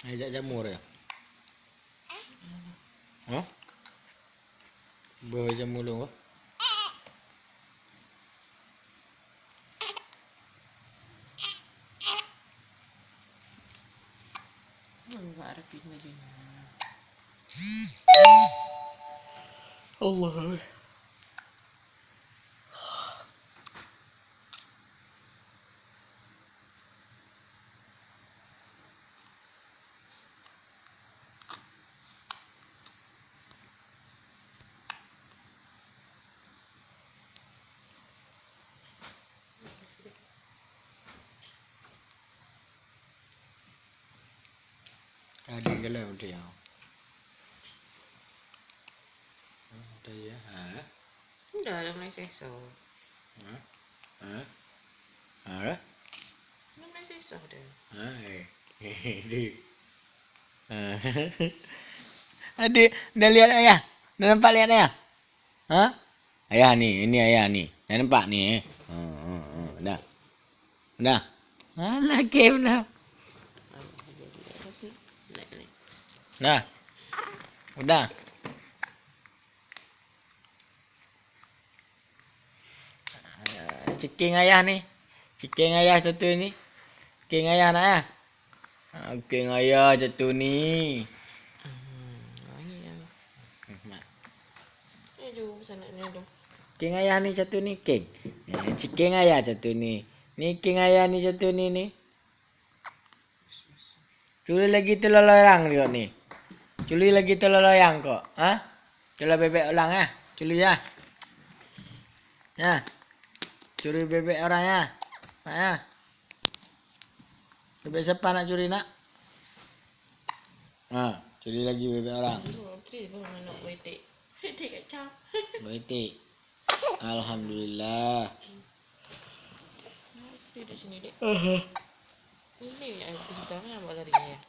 Ajak jamur ya? Hah? Bawa jamur dulu. Enggak rapid majunya. Allah. Ada galau dia. Ada ya? Ha? Udah ada mulai sesok. Ha? Ha? Ha? Udah mulai sesok dah. Hai. Adik, dah lihat ayah? Dah nampak lihat ayah? Ha? Ayah ni, ini ayah ni. Dah nampak ni? Dah. Dah. Alah, game dah. Nah. Udah. Ceking ayah ni. Ceking ayah satu ni. Ceking ayah nak ya? Ceking ayah satu ni. Lagi dah. Jom sana ni dong. King ayah ni satu ni king. King ayah satu ni. Ni king ayah ni satu ni. Curi lagi telur loyang dia ni. Curi lagi telur loyang kok. Ha? Telur bebek ulang ya. Curi ya. Ya. Curi bebek orang ya. Nak ya. Bebek siapa nak curi nak? Ha, curi lagi bebek orang. Tri pun nak wetik. Wetik kacau. Wetik. Alhamdulillah. Dia di sini dek. Ini yang kita nak buat lari ya.